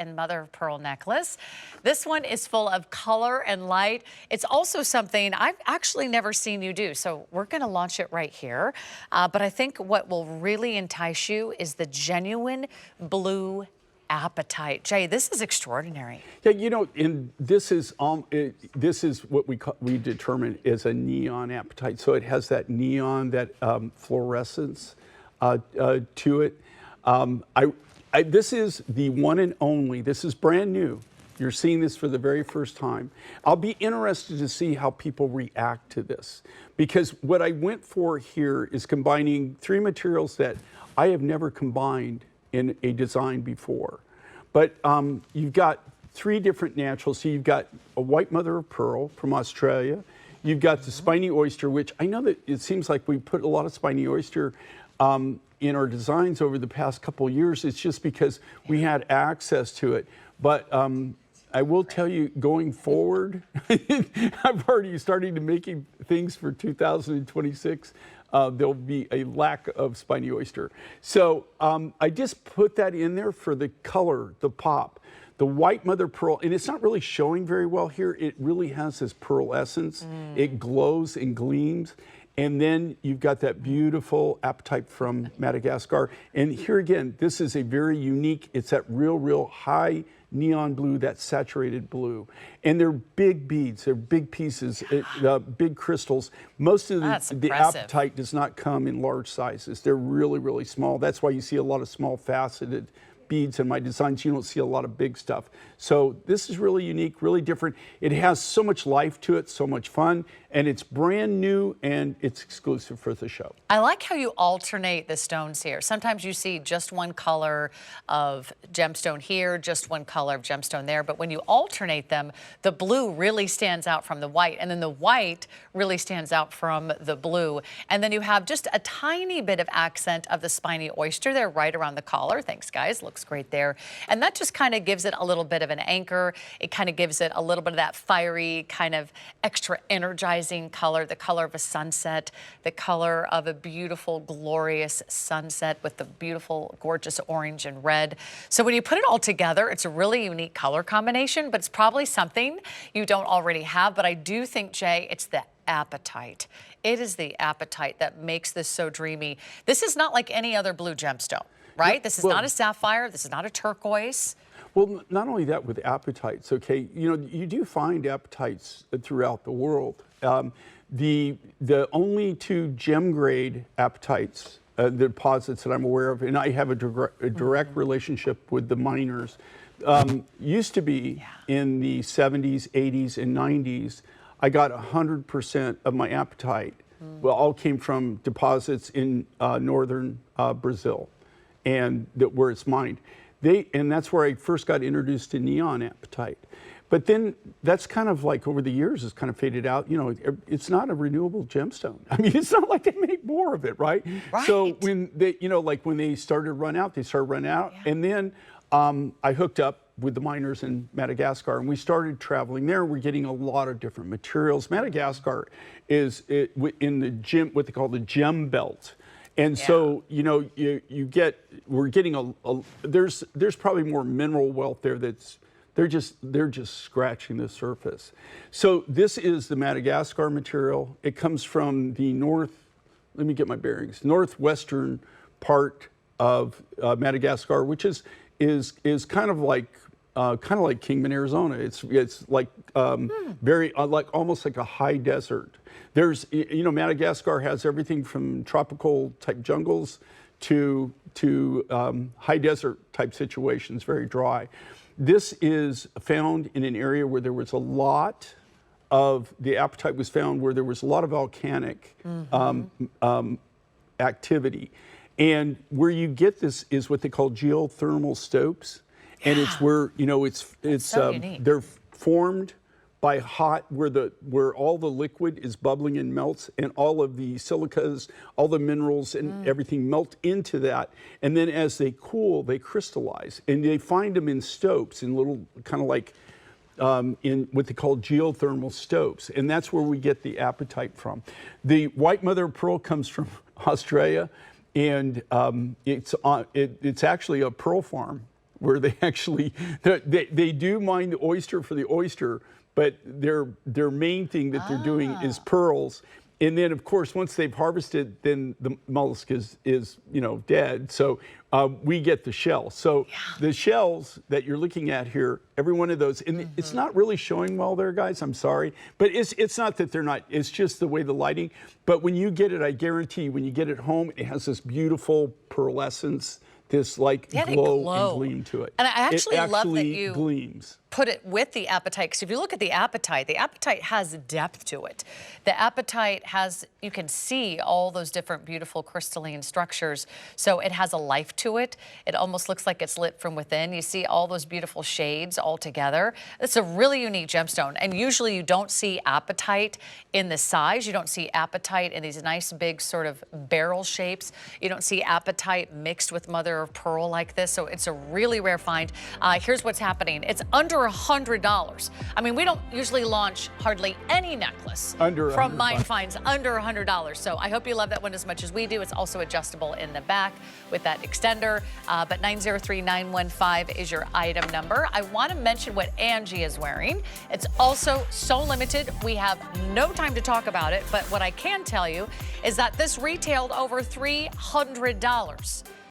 and mother of pearl necklace. This one is full of color and light. It's also something I've actually never seen you do, so we're going to launch it right here. But I think what will really entice you is the genuine blue apatite. Jay, this is extraordinary. Yeah, you know, and this is what we determine is a neon apatite. So it has that neon, that fluorescence to it. This is the one and only. This is brand new. You're seeing this for the very first time. I'll be interested to see how people react to this, because what I went for here is combining three materials that I have never combined in a design before. But you've got three different naturals. So you've got a white mother of pearl from Australia. You've got the spiny oyster, which I know that it seems like we put a lot of spiny oyster in our designs over the past couple of years. It's just because we had access to it. But I will tell you, going forward, I'm already starting to making things for 2026. There'll be a lack of spiny oyster. So I just put that in there for the color, the pop. The white mother pearl, and it's not really showing very well here. It really has this pearl essence. It glows and gleams. And then you've got that beautiful apatite from Madagascar. And here again, this is a very unique, it's that real high neon blue, that saturated blue. And they're big beads, they're big pieces, big crystals. Most of the apatite does not come in large sizes. They're really small. That's why you see a lot of small faceted beads in my designs. You don't see a lot of big stuff. So this is really unique, really different. It has so much life to it, so much fun, and it's brand new and it's exclusive for the show. I like how you alternate the stones here. Sometimes you see just one color of gemstone here, just one color of gemstone there, but when you alternate them, the blue really stands out from the white, and then the white really stands out from the blue. And then you have just a tiny bit of accent of the spiny oyster there right around the collar. Thanks, guys. Looks great there. And that just kind of gives it a little bit of an anchor. It kind of gives it a little bit of that fiery, kind of extra energizing color, the color of a sunset, the color of a beautiful, glorious sunset with the beautiful, gorgeous orange and red. So when you put it all together, it's a really unique color combination, but it's probably something you don't already have. But I do think, Jay, it's the apatite. It is the apatite that makes this so dreamy. This is not like any other blue gemstone, right? Yeah, this is not a sapphire. This is not a turquoise. Well, not only that, with apatites, okay, you know, you do find apatites throughout the world. The only two gem grade apatites, the deposits that I'm aware of, and I have a direct relationship with the miners, used to be in the 70s, 80s, and 90s. I got 100% of my apatite. Well, all came from deposits in northern Brazil, and where it's mined. And that's where I first got introduced to neon apatite. But then that's kind of like over the years has kind of faded out. You know, it's not a renewable gemstone. I mean, it's not like they make more of it, right? So when they, you know, like when they started to run out, And then I hooked up with the miners in Madagascar, and we started traveling there. We're getting a lot of different materials. Madagascar is in the what they call the gem belt. And so, you know, we're getting there's probably more mineral wealth there they're just scratching the surface. So this is the Madagascar material. It comes from the let me get my bearings, northwestern part of Madagascar, which is kind of like Kingman, Arizona. It's like very like almost like a high desert. There's, you know, Madagascar has everything from tropical type jungles to high desert type situations, very dry. This is found in an area where there was a lot of, the apatite was found where there was a lot of volcanic activity. And where you get this is what they call geothermal stopes. And it's where, you know, they're formed by hot, where all the liquid is bubbling and melts, and all of the silicas, all the minerals and everything melt into that. And then as they cool, they crystallize. And they find them in stopes, in little kind of like in what they call geothermal stopes. And that's where we get the apatite from. The white mother of pearl comes from Australia, and it's actually a pearl farm where they actually, they do mine the oyster for the oyster, but their main thing that they're doing is pearls. And then, of course, once they've harvested, then the mollusk is dead. So we get the shell. So the shells that you're looking at here, every one of those, and it's not really showing well there, guys. I'm sorry, but it's not that they're not. It's just the way the lighting. But when you get it, I guarantee you, when you get it home, it has this beautiful pearlescence, this like glow and gleam to it. And I actually love that you gleams. Put it with the apatite, because if you look at the apatite has depth to it. The apatite has, you can see all those different beautiful crystalline structures, so it has a life to it. It almost looks like it's lit from within. You see all those beautiful shades all together. It's a really unique gemstone, and usually you don't see apatite in the size. You don't see apatite in these nice big sort of barrel shapes. You don't see apatite mixed with mother of pearl like this, so it's a really rare find. Here's what's happening. It's under $100. I mean, we don't usually launch hardly any necklace from Mine Finds under $100. So I hope you love that one as much as we do. It's also adjustable in the back with that extender. But 903915 is your item number. I want to mention what Angie is wearing. It's also so limited. We have no time to talk about it. But what I can tell you is that this retailed over $300.